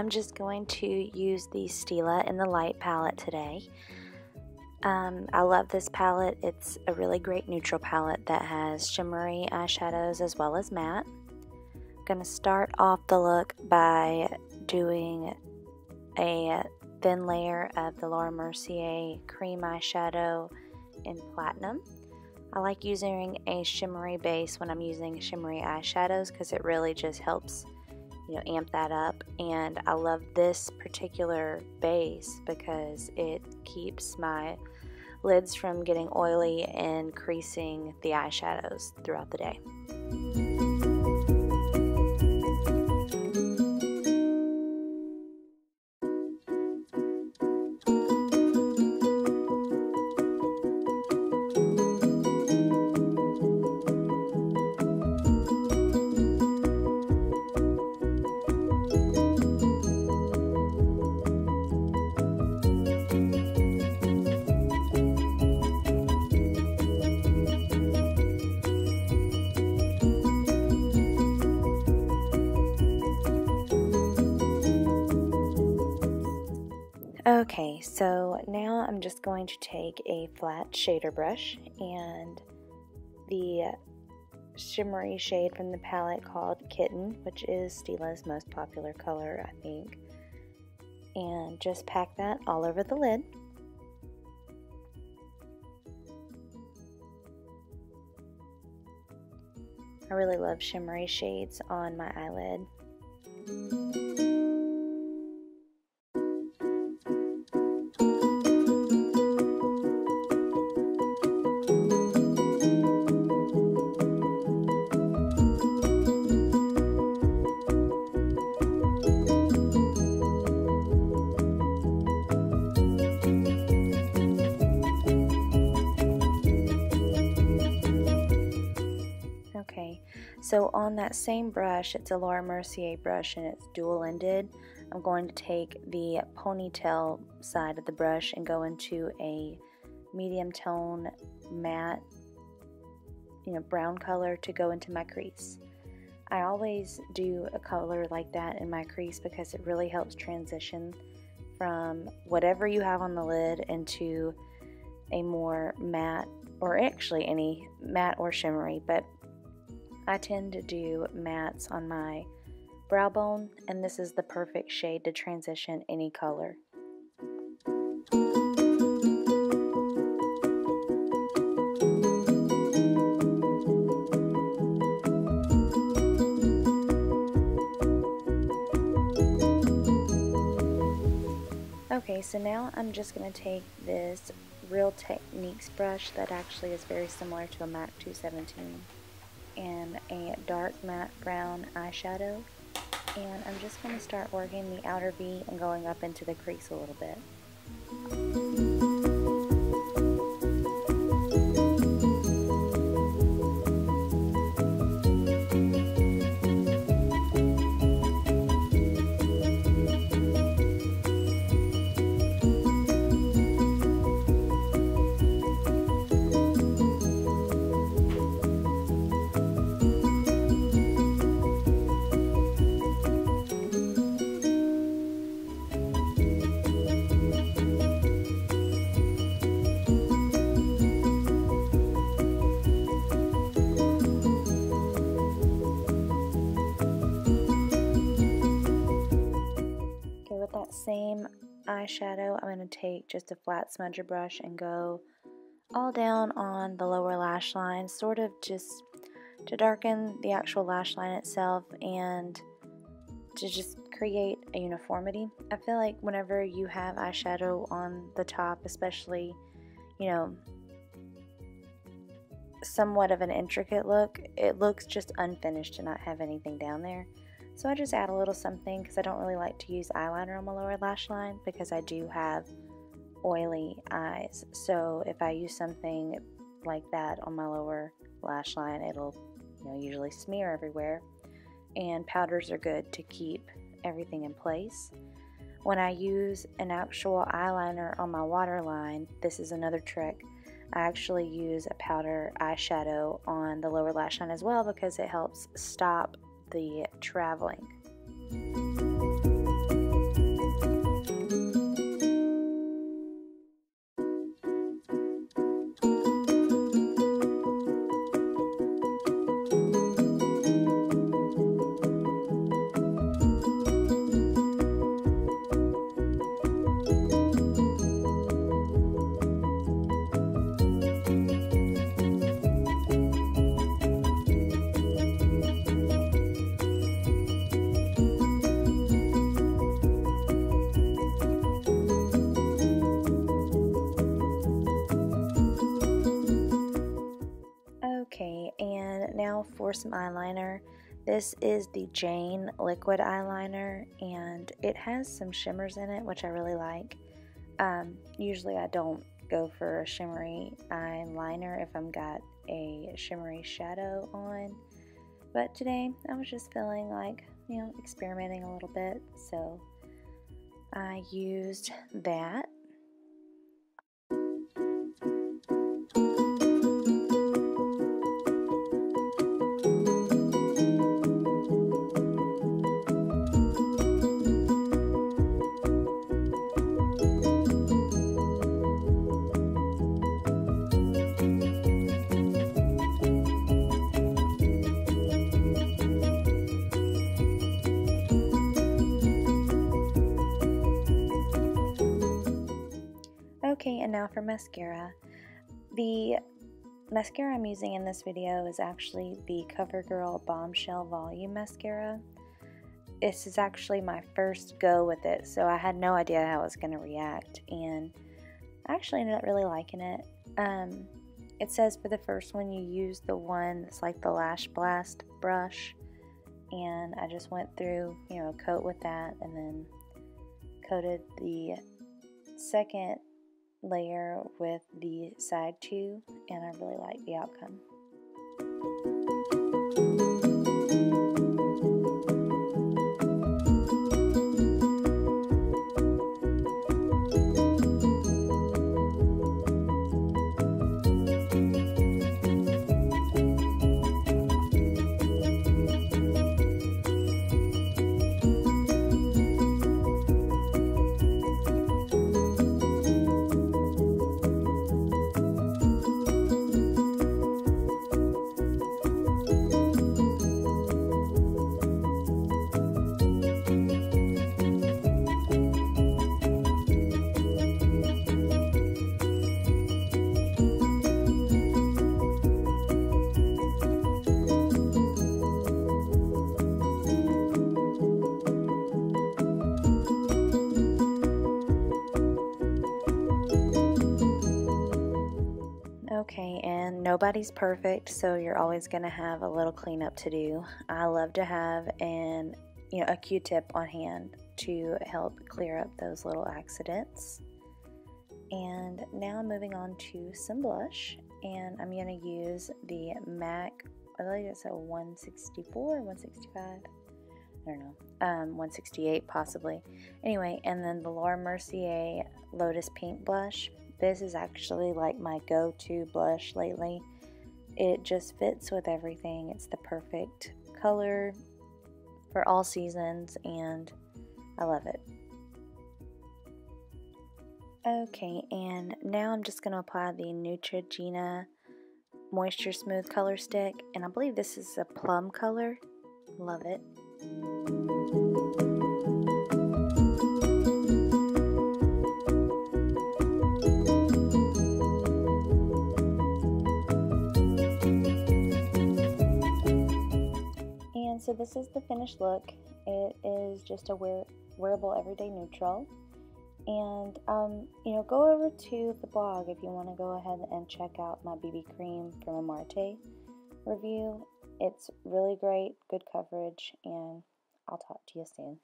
I'm just going to use the Stila In The Light palette today. I love this palette. It's a really great neutral palette that has shimmery eyeshadows as well as matte. I'm going to start off the look by doing a thin layer of the Laura Mercier cream eyeshadow in platinum. I like using a shimmery base when I'm using shimmery eyeshadows because it really just helps, amp that up. And I love this particular base because it keeps my lids from getting oily and creasing the eyeshadows throughout the day. Okay, so now I'm just going to take a flat shader brush and the shimmery shade from the palette called Kitten, which is Stila's most popular color, I think, and just pack that all over the lid. I really love shimmery shades on my eyelid. Okay, so on that same brush, it's a Laura Mercier brush and it's dual-ended. I'm going to take the ponytail side of the brush and go into a medium tone matte, brown color to go into my crease. I always do a color like that in my crease because it really helps transition from whatever you have on the lid into a more matte, or actually any matte or shimmery, but I tend to do mattes on my brow bone, and this is the perfect shade to transition any color. Okay, so now I'm just going to take this Real Techniques brush that actually is very similar to a MAC 217 and a dark matte brown eyeshadow, and I'm just going to start working the outer V and going up into the crease a little bit. Same eyeshadow, I'm going to take just a flat smudger brush and go all down on the lower lash line, sort of just to darken the actual lash line itself and to just create a uniformity. I feel like whenever you have eyeshadow on the top, especially, somewhat of an intricate look, it looks just unfinished to not have anything down there. So I just add a little something because I don't really like to use eyeliner on my lower lash line because I do have oily eyes. So if I use something like that on my lower lash line, it'll usually smear everywhere. And powders are good to keep everything in place. When I use an actual eyeliner on my waterline, this is another trick. I actually use a powder eyeshadow on the lower lash line as well because it helps stop the traveling. for some eyeliner. This is the Jane liquid eyeliner, and it has some shimmers in it, which I really like. Usually I don't go for a shimmery eyeliner if I've got a shimmery shadow on, but today I was just feeling like, experimenting a little bit, so I used that. Okay, and now for mascara. The mascara I'm using in this video is actually the CoverGirl Bombshell Volume Mascara. This is actually my first go with it, so I had no idea how it was going to react, and I actually ended up really liking it. It says for the first one you use the one that's like the Lash Blast brush, and I just went through, a coat with that, and then coated the second layer with the side two, and I really like the outcome. Okay, and nobody's perfect, so you're always going to have a little cleanup to do. I love to have a Q-tip on hand to help clear up those little accidents. And now I'm moving on to some blush, and I'm going to use the MAC, I believe it's a 164, 165, I don't know, 168 possibly. Anyway, and then the Laura Mercier Lotus Pink blush. This is actually like my go-to blush lately. It just fits with everything. It's the perfect color for all seasons, and I love it. Okay, and now I'm just going to apply the Neutrogena Moisture Smooth Color Stick, and I believe this is a plum color. Love it. So this is the finished look. It is just a wearable everyday neutral, and go over to the blog if you want to go ahead and check out my BB cream from Amarte review. It's really great, good coverage, and I'll talk to you soon.